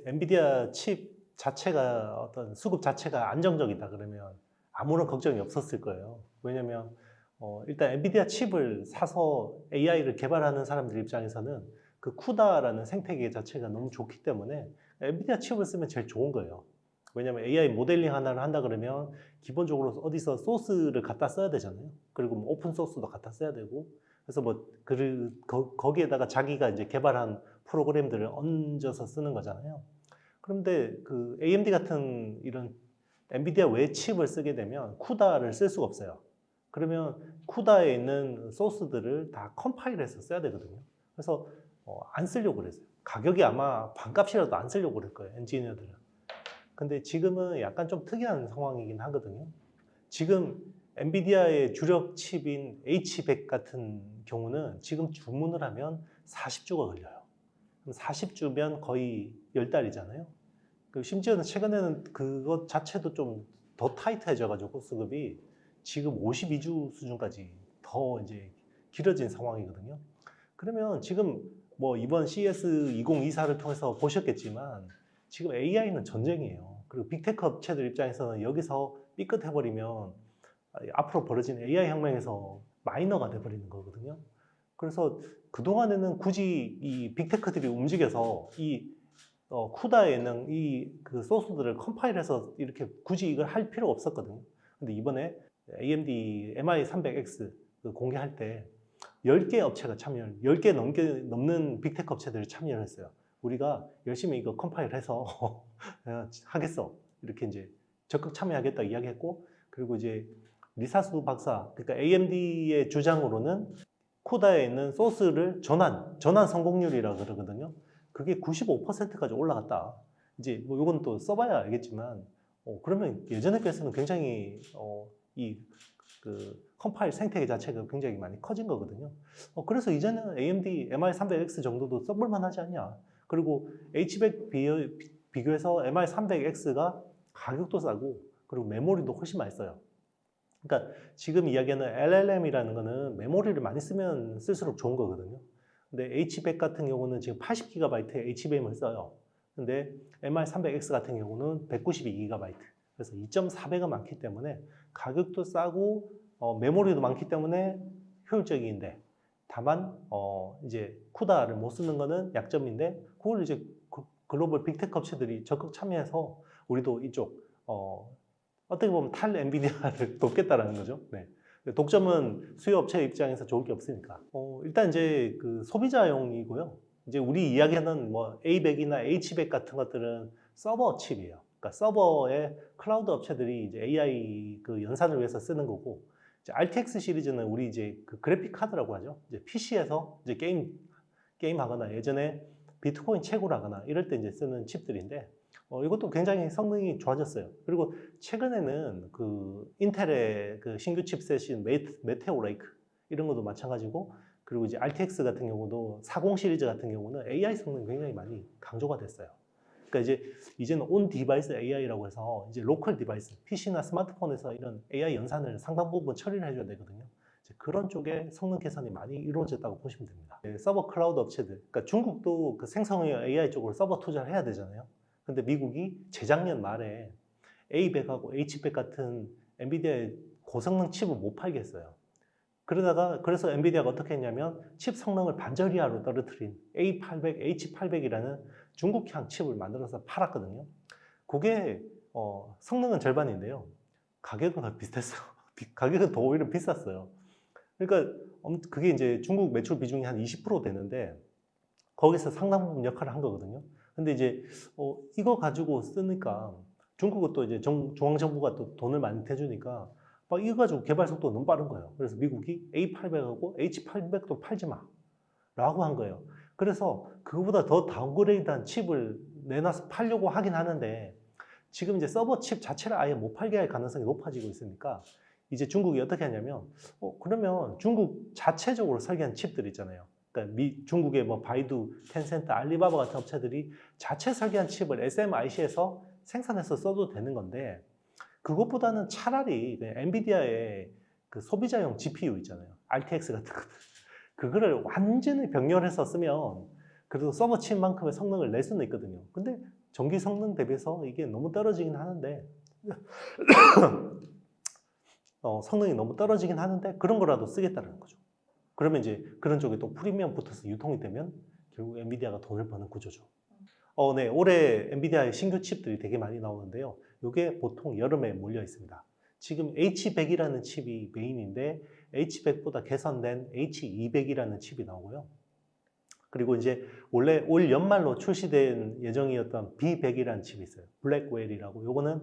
엔비디아 칩 자체가 어떤 수급 자체가 안정적이다 그러면 아무런 걱정이 없었을 거예요. 왜냐면 일단 엔비디아 칩을 사서 AI를 개발하는 사람들 입장에서는 그 쿠다라는 생태계 자체가 너무 좋기 때문에 엔비디아 칩을 쓰면 제일 좋은 거예요. 왜냐면 AI 모델링 하나를 한다 그러면 기본적으로 어디서 소스를 갖다 써야 되잖아요. 그리고 뭐 오픈 소스도 갖다 써야 되고 그래서 뭐 거기에다가 자기가 이제 개발한 프로그램들을 얹어서 쓰는 거잖아요. 그런데 그 AMD 같은 이런 엔비디아 외 칩을 쓰게 되면 쿠다를 쓸 수가 없어요. 그러면 쿠다에 있는 소스들을 다 컴파일해서 써야 되거든요. 그래서 안 쓰려고 그랬어요. 가격이 아마 반값이라도 안 쓰려고 그럴 거예요, 엔지니어들은. 근데 지금은 약간 좀 특이한 상황이긴 하거든요. 지금 엔비디아의 주력 칩인 H100 같은 경우는 지금 주문을 하면 40주가 걸려요. 40주면 거의 10달이잖아요. 심지어는 최근에는 그것 자체도 좀 더 타이트해져가지고 수급이 지금 52주 수준까지 더 이제 길어진 상황이거든요. 그러면 지금 뭐 이번 CES 2024를 통해서 보셨겠지만 지금 AI는 전쟁이에요. 그리고 빅테크 업체들 입장에서는 여기서 삐끗해버리면 앞으로 벌어진 AI 혁명에서 마이너가 돼버리는 거거든요. 그래서 그동안에는 굳이 이 빅테크들이 움직여서 이 쿠다에 있는 이 그 소스들을 컴파일해서 이렇게 굳이 이걸 할 필요가 없었거든요. 근데 이번에 AMD MI300X 공개할 때 10개 업체가 참여를, 10개 넘는 빅테크 업체들이 참여를 했어요. 우리가 열심히 이거 컴파일해서 하겠어. 이렇게 이제 적극 참여하겠다 이야기했고, 그리고 이제 리사수 박사, 그러니까 AMD의 주장으로는 쿠다에 있는 소스를 전환 성공률이라고 그러거든요. 그게 95%까지 올라갔다. 이제 뭐 이건 또 써봐야 알겠지만, 그러면 예전에 비해서는 굉장히 이 그 컴파일 생태계 자체가 굉장히 많이 커진 거거든요. 그래서 이제는 AMD MI300X 정도도 써볼만 하지 않냐. 그리고 H100 비교해서 MI300X가 가격도 싸고 그리고 메모리도 훨씬 많이 써요. 그러니까 지금 이야기하는 LLM이라는 거는 메모리를 많이 쓰면 쓸수록 좋은 거거든요. 근데 H100 같은 경우는 지금 80GB의 HBM을 써요. 근데 MI300X 같은 경우는 192GB. 그래서 2.4배가 많기 때문에 가격도 싸고 메모리도 많기 때문에 효율적인데 다만 이제 쿠다를 못 쓰는 거는 약점인데 그걸 이제 글로벌 빅테크 업체들이 적극 참여해서 우리도 이쪽 어떻게 보면 탈 엔비디아를 돕겠다라는 거죠. 네. 독점은 수요 업체 입장에서 좋을 게 없으니까. 일단 이제 그 소비자용이고요. 이제 우리 이야기하는 뭐 A100이나 H100 같은 것들은 서버 칩이에요. 그러니까 서버에 클라우드 업체들이 이제 AI 그 연산을 위해서 쓰는 거고, 이제 RTX 시리즈는 우리 이제 그 그래픽 카드라고 하죠. 이제 PC에서 이제 게임 하거나 예전에 비트코인 채굴 하거나 이럴 때 이제 쓰는 칩들인데, 이것도 굉장히 성능이 좋아졌어요. 그리고 최근에는 그 인텔의 그 신규 칩셋인 메테오 레이크 이런 것도 마찬가지고, 그리고 이제 RTX 같은 경우도 40 시리즈 같은 경우는 AI 성능이 굉장히 많이 강조가 됐어요. 그러니까 이제는 온 디바이스 AI라고 해서 이제 로컬 디바이스, PC나 스마트폰에서 이런 AI 연산을 상당 부분 처리를 해줘야 되거든요. 이제 그런 쪽에 성능 개선이 많이 이루어졌다고 보시면 됩니다. 서버 클라우드 업체들, 그러니까 중국도 그 생성형 AI 쪽으로 서버 투자를 해야 되잖아요. 근데 미국이 재작년 말에 A100하고 H100 같은 엔비디아의 고성능 칩을 못 팔게 했어요. 그래서 엔비디아가 어떻게 했냐면 칩 성능을 반절 이하로 떨어뜨린 A800, H800이라는 중국향 칩을 만들어서 팔았거든요. 그게 성능은 절반인데요. 가격은 비슷했어요. 가격은 더 오히려 비쌌어요. 그러니까 그게 이제 중국 매출 비중이 한 20% 되는데 거기서 상당 부분 역할을 한 거거든요. 근데 이제 이거 가지고 쓰니까 중국은 또 이제 중앙정부가 또 돈을 많이 대주니까 막 이거 가지고 개발 속도가 너무 빠른 거예요. 그래서 미국이 A800하고 H800도 팔지 마 라고 한 거예요. 그래서 그거보다 더 다운그레이드한 칩을 내놔서 팔려고 하긴 하는데 지금 이제 서버 칩 자체를 아예 못 팔게 할 가능성이 높아지고 있으니까 이제 중국이 어떻게 하냐면 그러면 중국 자체적으로 설계한 칩들 있잖아요. 그러니까 중국의 뭐 바이두, 텐센트, 알리바바 같은 업체들이 자체 설계한 칩을 SMIC에서 생산해서 써도 되는 건데 그것보다는 차라리 엔비디아의 그 소비자용 GPU 있잖아요. RTX 같은 것들. 그거를 완전히 병렬해서 쓰면 그래도 서버 칩만큼의 성능을 낼 수는 있거든요. 근데 전기 성능 대비해서 이게 너무 떨어지긴 하는데 성능이 너무 떨어지긴 하는데 그런 거라도 쓰겠다는 거죠. 그러면 이제 그런 쪽에 또 프리미엄 붙어서 유통이 되면 결국 엔비디아가 돈을 버는 구조죠. 네, 올해 엔비디아의 신규 칩들이 되게 많이 나오는데요. 이게 보통 여름에 몰려 있습니다. 지금 H100이라는 칩이 메인인데 H100보다 개선된 H200이라는 칩이 나오고요. 그리고 이제 원래 올 연말로 출시된 예정이었던 B100이라는 칩이 있어요. 블랙웰이라고. 요거는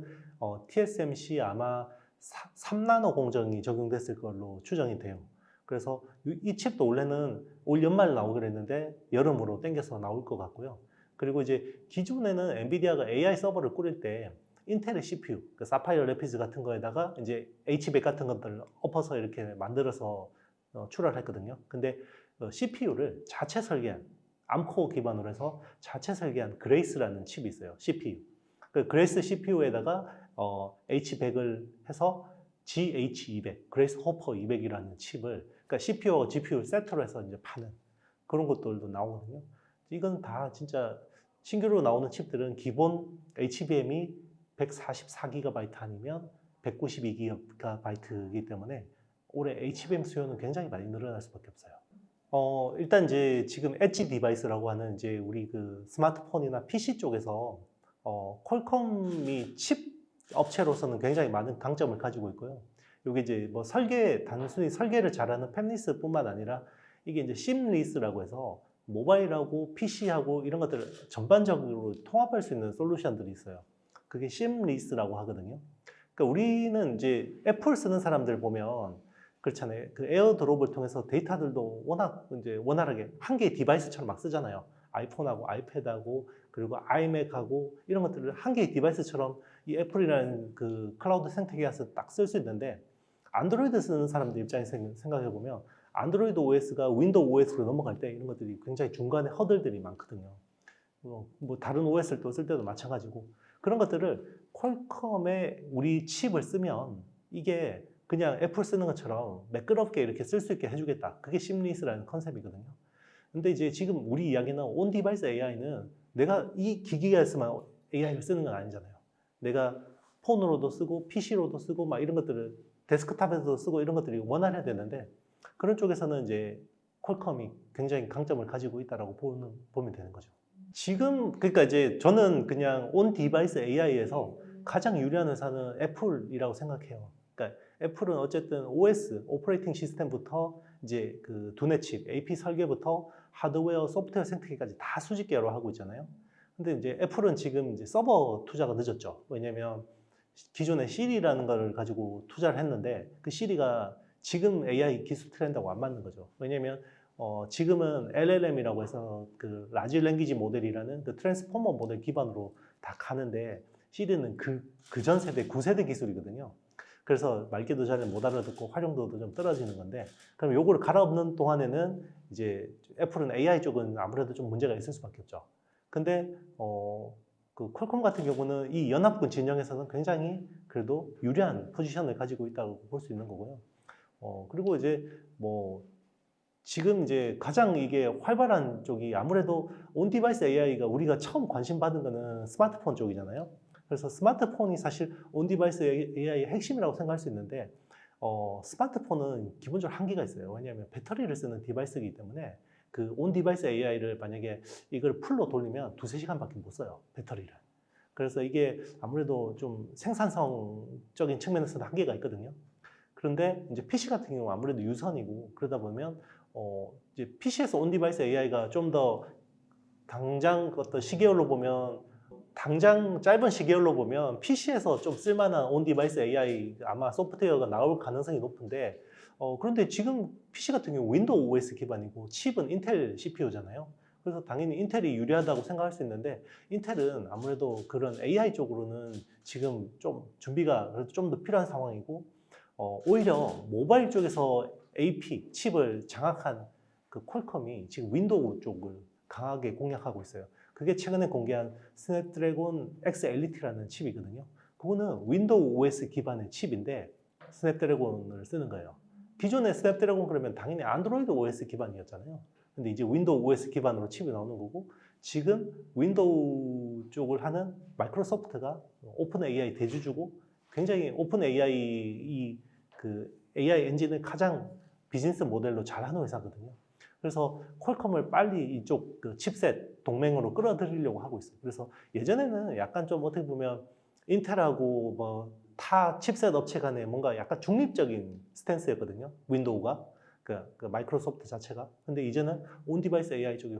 TSMC 아마 3나노 공정이 적용됐을 걸로 추정이 돼요. 그래서 이 칩도 원래는 올 연말 나오기로 했는데 여름으로 땡겨서 나올 것 같고요. 그리고 이제 기존에는 엔비디아가 AI 서버를 꾸릴 때 인텔의 CPU, 그 사파이어 레피드 같은 거에다가 이제 H100 같은 것들을 엎어서 이렇게 만들어서 출하를 했거든요. 근데 CPU를 자체 설계한, 암코어 기반으로 해서 자체 설계한 그레이스라는 칩이 있어요. CPU. 그 그레이스 CPU에다가 H100을 해서 GH200, 그레이스 호퍼 200이라는 칩을, 그러니까 CPU와 GPU를 세트로 해서 이제 파는 그런 것들도 나오거든요. 이건 다 진짜 신규로 나오는 칩들은 기본 HBM이 144GB 아니면 192GB이기 때문에 올해 HBM 수요는 굉장히 많이 늘어날 수밖에 없어요. 일단 이제 지금 엣지 디바이스라고 하는 이제 우리 그 스마트폰이나 PC 쪽에서 퀄컴이 칩 업체로서는 굉장히 많은 강점을 가지고 있고요. 이게 이제 뭐 단순히 설계를 잘하는 팹리스뿐만 아니라 이게 이제 심리스라고 해서 모바일하고 PC하고 이런 것들을 전반적으로 통합할 수 있는 솔루션들이 있어요. 그게 심리스라고 하거든요. 그러니까 우리는 이제 애플 쓰는 사람들 보면 그렇잖아요. 그 에어드롭을 통해서 데이터들도 워낙 이제 원활하게 한 개의 디바이스처럼 막 쓰잖아요. 아이폰하고 아이패드하고 그리고 아이맥하고 이런 것들을 한 개의 디바이스처럼 이 애플이라는 그 클라우드 생태계에서 딱 쓸 수 있는데 안드로이드 쓰는 사람들 입장에서 생각해 보면 안드로이드 OS가 윈도우 OS로 넘어갈 때 이런 것들이 굉장히 중간에 허들들이 많거든요. 뭐 다른 OS를 또 쓸 때도 마찬가지고 그런 것들을 퀄컴의 우리 칩을 쓰면 이게 그냥 애플 쓰는 것처럼 매끄럽게 이렇게 쓸 수 있게 해주겠다. 그게 심리스라는 컨셉이거든요. 근데 이제 지금 우리 이야기는 온 디바이스 AI는 내가 이 기기에서만 AI를 쓰는 건 아니잖아요. 내가 폰으로도 쓰고 PC로도 쓰고 막 이런 것들을 데스크탑에서도 쓰고 이런 것들이 원활해야 되는데 그런 쪽에서는 이제 퀄컴이 굉장히 강점을 가지고 있다라고 보면 되는 거죠. 지금 그러니까 이제 저는 그냥 온 디바이스 AI에서 가장 유리한 회사는 애플이라고 생각해요. 그러니까 애플은 어쨌든 OS, 오퍼레이팅 시스템부터 이제 그 두뇌 칩, AP 설계부터 하드웨어, 소프트웨어 생태계까지 다 수직 계열로 하고 있잖아요. 근데 이제 애플은 지금 이제 서버 투자가 늦었죠. 왜냐면 기존에 시리라는 걸 가지고 투자를 했는데 그 시리가 지금 AI 기술 트렌드하고 안 맞는 거죠. 왜냐면 지금은 LLM이라고 해서 그 라지 랭귀지 모델이라는 그 트랜스포머 모델 기반으로 다 가는데 시리는 그 전 세대 9세대 기술이거든요. 그래서 말귀도 잘 못 알아듣고 활용도도 좀 떨어지는 건데 그럼 요거를 갈아엎는 동안에는 이제 애플은 AI 쪽은 아무래도 좀 문제가 있을 수밖에 없죠. 근데 그 퀄컴 같은 경우는 이 연합군 진영에서는 굉장히 그래도 유리한 포지션을 가지고 있다고 볼 수 있는 거고요. 그리고 이제 뭐 지금 이제 가장 이게 활발한 쪽이 아무래도 온 디바이스 AI가 우리가 처음 관심 받은 거는 스마트폰 쪽이잖아요. 그래서 스마트폰이 사실 온 디바이스 AI의 핵심이라고 생각할 수 있는데 스마트폰은 기본적으로 한계가 있어요. 왜냐하면 배터리를 쓰는 디바이스이기 때문에 그 온 디바이스 AI를 만약에 이걸 풀로 돌리면 2~3시간밖에 못 써요. 배터리를. 그래서 이게 아무래도 좀 생산성적인 측면에서는 한계가 있거든요. 그런데 이제 PC 같은 경우 아무래도 유선이고 그러다 보면 이제 PC에서 온 디바이스 AI가 좀 더 당장 어떤 시계열로 보면 당장 짧은 시계열로 보면 PC에서 좀 쓸만한 온 디바이스 AI 아마 소프트웨어가 나올 가능성이 높은데 그런데 지금 PC 같은 경우 윈도우 OS 기반이고 칩은 인텔 CPU잖아요. 그래서 당연히 인텔이 유리하다고 생각할 수 있는데 인텔은 아무래도 그런 AI 쪽으로는 지금 좀 준비가 그래도 좀 더 필요한 상황이고 오히려 모바일 쪽에서 AP 칩을 장악한 그 퀄컴이 지금 윈도우 쪽을 강하게 공략하고 있어요. 그게 최근에 공개한 스냅드래곤 X 엘리트라는 칩이거든요. 그거는 윈도우 OS 기반의 칩인데 스냅드래곤을 쓰는 거예요. 기존에 스냅드래곤 그러면 당연히 안드로이드 OS 기반이었잖아요. 근데 이제 윈도우 OS 기반으로 칩이 나오는 거고 지금 윈도우 쪽을 하는 마이크로소프트가 오픈 AI 대주주고 굉장히 오픈 AI 그 AI 엔진을 가장 비즈니스 모델로 잘하는 회사거든요. 그래서 퀄컴을 빨리 이쪽 그 칩셋 동맹으로 끌어들이려고 하고 있어요. 그래서 예전에는 약간 좀 어떻게 보면 인텔하고 뭐 타 칩셋 업체 간에 뭔가 약간 중립적인 스탠스였거든요. 윈도우가. 그 마이크로소프트 자체가. 근데 이제는 온 디바이스 AI 쪽이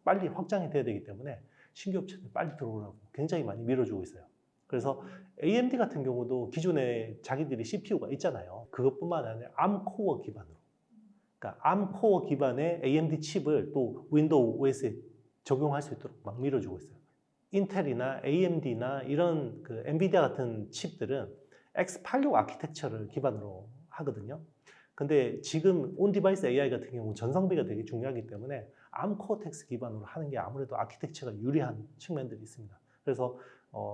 빨리 확장이 돼야 되기 때문에 신규 업체들 빨리 들어오라고 굉장히 많이 밀어주고 있어요. 그래서 AMD 같은 경우도 기존에 자기들이 CPU가 있잖아요. 그것뿐만 아니라 ARM 코어 기반으로. 그러니까 ARM 코어 기반의 AMD 칩을 또 윈도우 OS에 적용할 수 있도록 막 밀어주고 있어요. 인텔이나 AMD나 이런 그 엔비디아 같은 칩들은 X86 아키텍처를 기반으로 하거든요. 근데 지금 온 디바이스 AI 같은 경우 전성비가 되게 중요하기 때문에 ARM 코어텍스 기반으로 하는 게 아무래도 아키텍처가 유리한 측면들이 있습니다. 그래서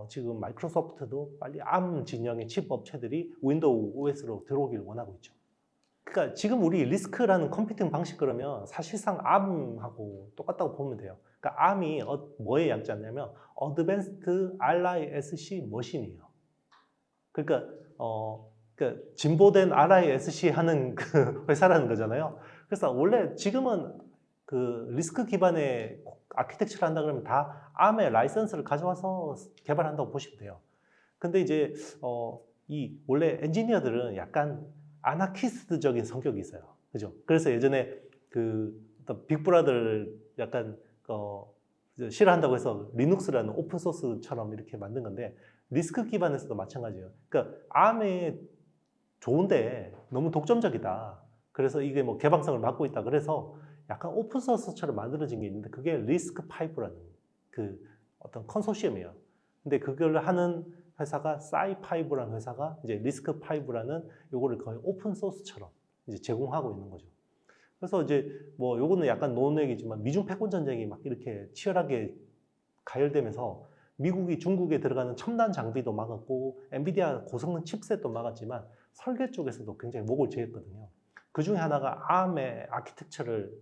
지금 마이크로소프트도 빨리 ARM 진영의 칩 업체들이 윈도우 OS로 들어오길 원하고 있죠. 그러니까 지금 우리 리스크라는 컴퓨팅 방식 그러면 사실상 ARM하고 똑같다고 보면 돼요. 그러니까 ARM이 뭐의 약자냐면 Advanced RISC 머신이에요. 그러니까 진보된 RISC 하는 그 회사라는 거잖아요. 그래서 원래 지금은 그 리스크 기반의 아키텍처를 한다 그러면 다 ARM의 라이선스를 가져와서 개발한다고 보시면 돼요. 근데 이제 이 원래 엔지니어들은 약간 아나키스트적인 성격이 있어요. 그죠? 그래서 예전에 그 어떤 빅브라더를 약간 싫어한다고 해서 리눅스라는 오픈 소스처럼 이렇게 만든 건데 리스크 기반에서도 마찬가지예요. 그러니까 ARM이 좋은데 너무 독점적이다. 그래서 이게 뭐 개방성을 막고 있다. 그래서 약간 오픈 소스처럼 만들어진 게 있는데 그게 리스크 파이브라는 그 어떤 컨소시엄이에요. 근데 그걸 하는 회사가 사이파이브라는 회사가 이제 리스크 파이브라는 요거를 거의 오픈 소스처럼 이제 제공하고 있는 거죠. 그래서 이제 뭐 요거는 약간 논얘기지만 미중 패권 전쟁이 막 이렇게 치열하게 가열되면서 미국이 중국에 들어가는 첨단 장비도 막았고 엔비디아 고성능 칩셋도 막았지만 설계 쪽에서도 굉장히 목을 죄었거든요. 그 중에 하나가 ARM의 아키텍처를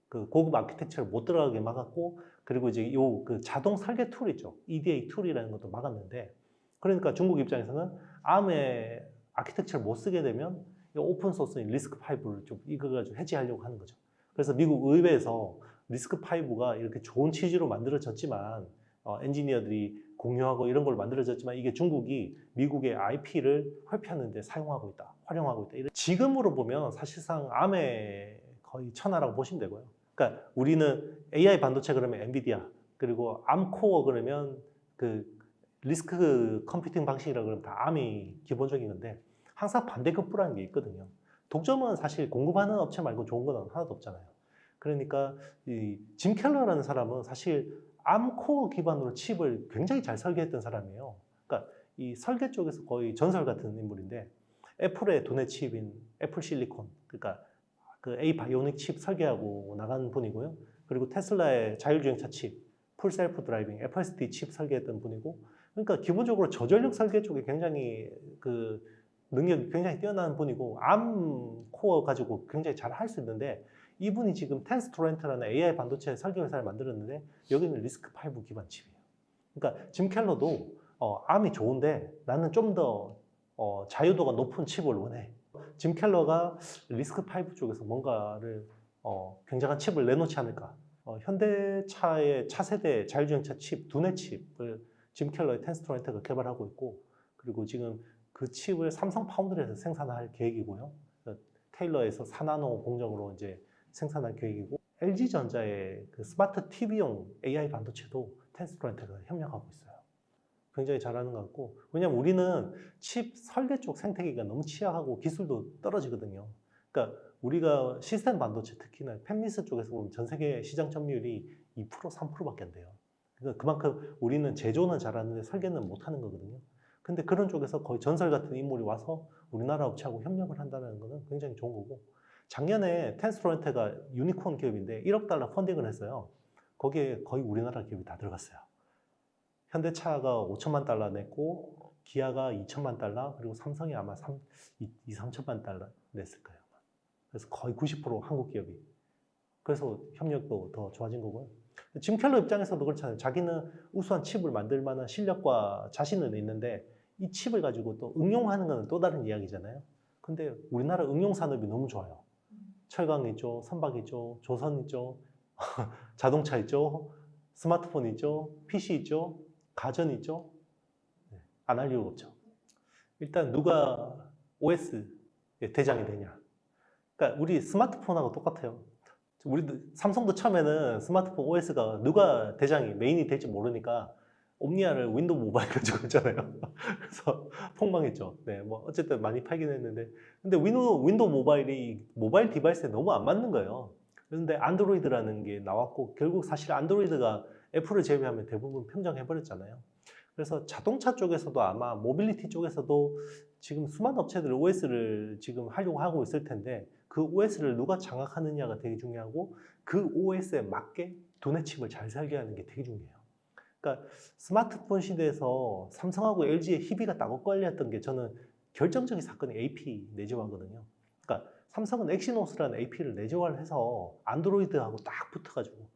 그 고급 아키텍처를 못 들어가게 막았고 그리고 이제 요 그 자동 설계 툴 있죠. EDA 툴이라는 것도 막았는데 그러니까 중국 입장에서는 ARM의 아키텍처를 못 쓰게 되면 오픈 소스인 리스크 파이브를 좀 이거 가지고 해지하려고 하는 거죠. 그래서 미국 의회에서 리스크 파이브가 이렇게 좋은 취지로 만들어졌지만 엔지니어들이 공유하고 이런 걸 만들어졌지만 이게 중국이 미국의 IP를 회피하는 데 사용하고 있다, 활용하고 있다. 지금으로 보면 사실상 ARM의 거의 천하라고 보시면 되고요. 그러니까 우리는 AI 반도체 그러면 엔비디아 그리고 ARM 코어 그러면 그 리스크 컴퓨팅 방식이라 그러면 다 ARM이 기본적인 건데 항상 반대급부라는 게 있거든요. 독점은 사실 공급하는 업체 말고 좋은 건 하나도 없잖아요. 그러니까 이 짐 켈러라는 사람은 사실 ARM 코어 기반으로 칩을 굉장히 잘 설계했던 사람이에요. 그러니까 이 설계 쪽에서 거의 전설 같은 인물인데 애플의 두뇌 칩인 애플 실리콘, 그러니까 그 A 바이오닉 칩 설계하고 나간 분이고요. 그리고 테슬라의 자율주행차 칩, 풀 셀프 드라이빙 FSD 칩 설계했던 분이고, 그러니까 기본적으로 저전력 설계 쪽에 굉장히 그 능력이 굉장히 뛰어난 분이고 ARM 코어 가지고 굉장히 잘 할 수 있는데 이분이 지금 텐스토렌트라는 AI 반도체 설계 회사를 만들었는데 여기는 리스크5 기반 칩이에요. 그러니까 짐 켈러도 ARM이 좋은데 나는 좀 더 자유도가 높은 칩을 원해. 짐 켈러가 리스크5 쪽에서 뭔가를 굉장한 칩을 내놓지 않을까. 현대차의 차세대 자율주행차 칩, 두뇌 칩을 짐 켈러의 텐스토렌트가 개발하고 있고 그리고 지금 그 칩을 삼성 파운드리에서 생산할 계획이고요. 테일러에서 4나노 공정으로 이제 생산할 계획이고 LG전자의 그 스마트 TV용 AI 반도체도 텐스토렌트가 협력하고 있어요. 굉장히 잘하는 것 같고 왜냐면 우리는 칩 설계 쪽 생태계가 너무 취약하고 기술도 떨어지거든요. 그러니까 우리가 시스템 반도체 특히나 팹리스 쪽에서 보면 전 세계 시장 점유율이 2% 3%밖에 안 돼요. 그러니까 그만큼 우리는 제조는 잘하는데 설계는 못하는 거거든요. 근데 그런 쪽에서 거의 전설 같은 인물이 와서 우리나라 업체하고 협력을 한다는 것은 굉장히 좋은 거고 작년에 텐스토렌트가 유니콘 기업인데 1억 달러 펀딩을 했어요. 거기에 거의 우리나라 기업이 다 들어갔어요. 현대차가 5천만 달러 냈고 기아가 2천만 달러 그리고 삼성이 아마 3천만 달러 냈을 거예요. 그래서 거의 90% 한국 기업이. 그래서 협력도 더 좋아진 거고요. 짐 켈러 입장에서도 그렇잖아요. 자기는 우수한 칩을 만들 만한 실력과 자신은 있는데 이 칩을 가지고 또 응용하는 건 또 다른 이야기잖아요. 근데 우리나라 응용 산업이 너무 좋아요. 철강 있죠, 선박 있죠, 조선 있죠, 자동차 있죠, 스마트폰 있죠, PC 있죠, 가전 있죠. 안 할 이유가 없죠. 일단 누가 OS의 대장이 되냐. 그러니까 우리 스마트폰하고 똑같아요. 우리도 삼성도 처음에는 스마트폰 OS가 누가 대장이 메인이 될지 모르니까 옴니아를 윈도우 모바일 가지고 있잖아요. 그래서 폭망했죠. 네, 뭐 어쨌든 많이 팔긴 했는데, 근데 윈도우 모바일이 모바일 디바이스에 너무 안 맞는 거예요. 그런데 안드로이드라는 게 나왔고 결국 사실 안드로이드가 애플을 제외하면 대부분 평정해버렸잖아요. 그래서 자동차 쪽에서도 아마 모빌리티 쪽에서도 지금 수많은 업체들이 OS를 지금 하려고 하고 있을 텐데 그 OS를 누가 장악하느냐가 되게 중요하고 그 OS에 맞게 도내 칩을 잘 설계하는 게 되게 중요해요. 그러니까 스마트폰 시대에서 삼성하고 LG의 희비가 따고 걸렸던 게 저는 결정적인 사건이 AP 내재화거든요. 그러니까 삼성은 엑시노스라는 AP를 내재화를 해서 안드로이드하고 딱 붙어가지고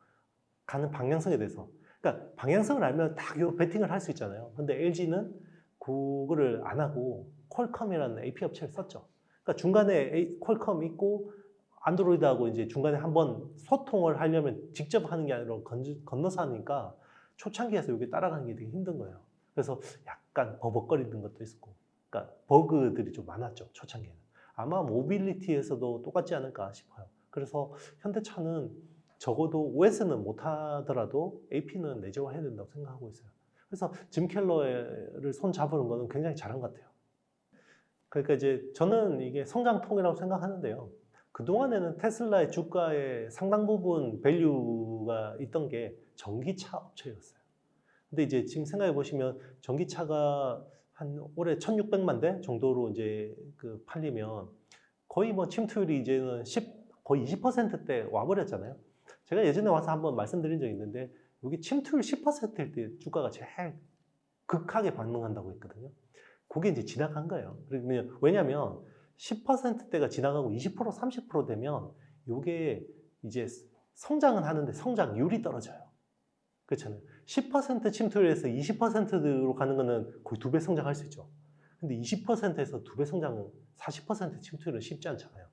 가는 방향성에 대해서 그러니까 방향성을 알면 딱 요 배팅을 할 수 있잖아요. 근데 LG는 그거를 안 하고 퀄컴이라는 AP 업체를 썼죠. 그러니까 중간에 퀄컴 있고 안드로이드하고 이제 중간에 한번 소통을 하려면 직접 하는 게 아니라 건너서 하니까 초창기에서 이게 따라가는 게 되게 힘든 거예요. 그래서 약간 버벅거리는 것도 있었고, 그러니까 버그들이 좀 많았죠, 초창기에는. 아마 모빌리티에서도 똑같지 않을까 싶어요. 그래서 현대차는 적어도 OS는 못하더라도 AP는 내재화해야 된다고 생각하고 있어요. 그래서 짐 켈러를 손 잡으는 거는 굉장히 잘한 것 같아요. 그러니까 이제 저는 이게 성장통이라고 생각하는데요. 그동안에는 테슬라의 주가의 상당 부분 밸류가 있던 게 전기차 업체였어요. 근데 이제 지금 생각해 보시면 전기차가 한 올해 1,600만 대 정도로 이제 그 팔리면 거의 뭐 침투율이 이제는 거의 20%대 와버렸잖아요. 제가 예전에 와서 한번 말씀드린 적이 있는데 여기 침투율 10%일 때 주가가 제일 극하게 반응한다고 했거든요. 그게 이제 지나간 거예요. 왜냐하면 10%대가 지나가고 20% 30% 되면 이게 이제 성장은 하는데 성장률이 떨어져요. 그렇잖아요. 10% 침투율에서 20%로 가는 거는 거의 2배 성장할 수 있죠. 근데 20%에서 2배 성장은 40% 침투율은 쉽지 않잖아요.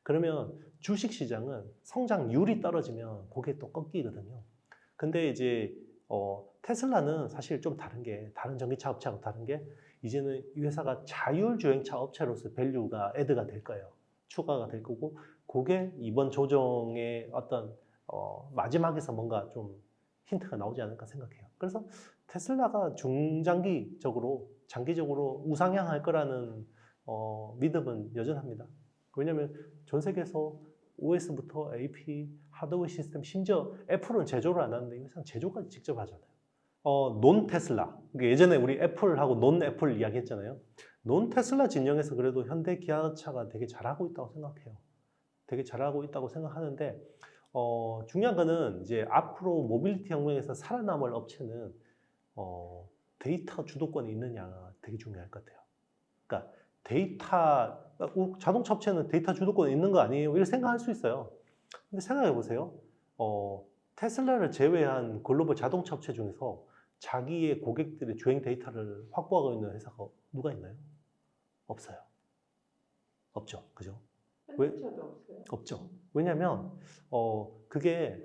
그러면 주식시장은 성장률이 떨어지면 그게 또 꺾이거든요. 근데 이제 테슬라는 사실 좀 다른 게 다른 전기차 업체하고 다른 게 이제는 이 회사가 자율주행차 업체로서 밸류가 애드가 될 거예요. 추가가 될 거고 그게 이번 조정의 어떤 마지막에서 뭔가 좀 힌트가 나오지 않을까 생각해요. 그래서 테슬라가 중장기적으로 장기적으로 우상향할 거라는 믿음은 여전합니다. 왜냐하면 전 세계에서 OS부터 AP, 하드웨어 시스템, 심지어 애플은 제조를 안 하는데 이 회사는 제조까지 직접 하잖아요. 논 테슬라. 예전에 우리 애플하고 논 애플 이야기했잖아요. 논 테슬라 진영에서 그래도 현대 기아차가 되게 잘하고 있다고 생각해요. 되게 잘하고 있다고 생각하는데 중요한 거는 이제 앞으로 모빌리티 혁명에서 살아남을 업체는 데이터 주도권이 있느냐가 되게 중요할 것 같아요. 그러니까 자동차 업체는 데이터 주도권이 있는 거 아니에요? 이렇게 생각할 수 있어요. 근데 생각해 보세요. 테슬라를 제외한 글로벌 자동차 업체 중에서 자기의 고객들의 주행 데이터를 확보하고 있는 회사가 누가 있나요? 없어요. 없죠. 그죠? 왜? 없죠. 왜냐면, 그게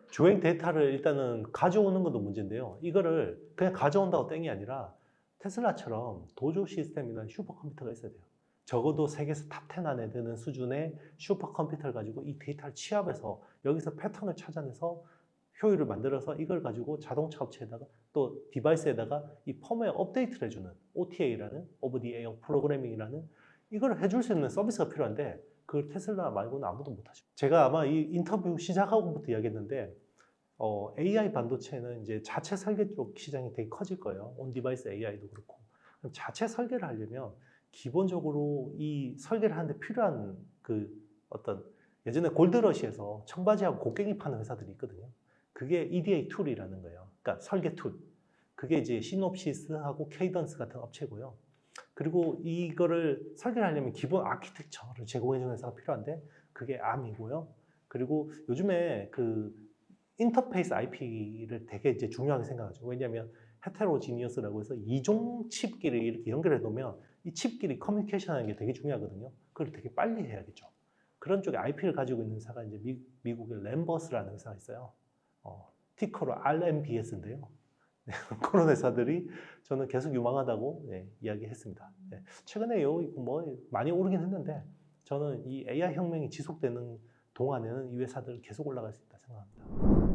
주행 데이터를 일단은 가져오는 것도 문제인데요. 이거를 그냥 가져온다고 땡이 아니라 테슬라처럼 도조 시스템이나 슈퍼컴퓨터가 있어야 돼요. 적어도 세계에서 탑10 안에 드는 수준의 슈퍼컴퓨터를 가지고 이 데이터를 취합해서 여기서 패턴을 찾아내서 효율을 만들어서 이걸 가지고 자동차 업체에다가 또 디바이스에다가 이 펌웨어 업데이트를 해주는 OTA라는 오버 디 에어 프로그래밍이라는 이걸 해줄 수 있는 서비스가 필요한데 그걸 테슬라 말고는 아무도 못하죠. 제가 아마 이 인터뷰 시작하고부터 이야기했는데 AI 반도체는 이제 자체 설계 쪽 시장이 되게 커질 거예요. 온 디바이스 AI도 그렇고. 그럼 자체 설계를 하려면 기본적으로 이 설계를 하는데 필요한 그 어떤 예전에 골드러시에서 청바지하고 곡괭이 파는 회사들이 있거든요. 그게 EDA 툴이라는 거예요. 그러니까 설계 툴. 그게 이제 시놉시스하고 케이던스 같은 업체고요. 그리고 이거를 설계를 하려면 기본 아키텍처를 제공해주는 회사가 필요한데 그게 암이고요. 그리고 요즘에 그 인터페이스 IP를 되게 이제 중요하게 생각하죠. 왜냐하면 헤테로지니어스라고 해서 이종 칩끼리 이렇게 연결해 놓으면 이 칩끼리 커뮤니케이션하는 게 되게 중요하거든요. 그걸 되게 빨리 해야겠죠. 그런 쪽에 IP를 가지고 있는 회사가 이제 미국의 램버스라는 회사가 있어요. 티커로 RMBS인데요. 네, 그런 회사들이 저는 계속 유망하다고 이야기했습니다. 최근에 뭐 많이 오르긴 했는데 저는 이 AI 혁명이 지속되는 동안에는 이 회사들 계속 올라갈 수 있다 생각합니다.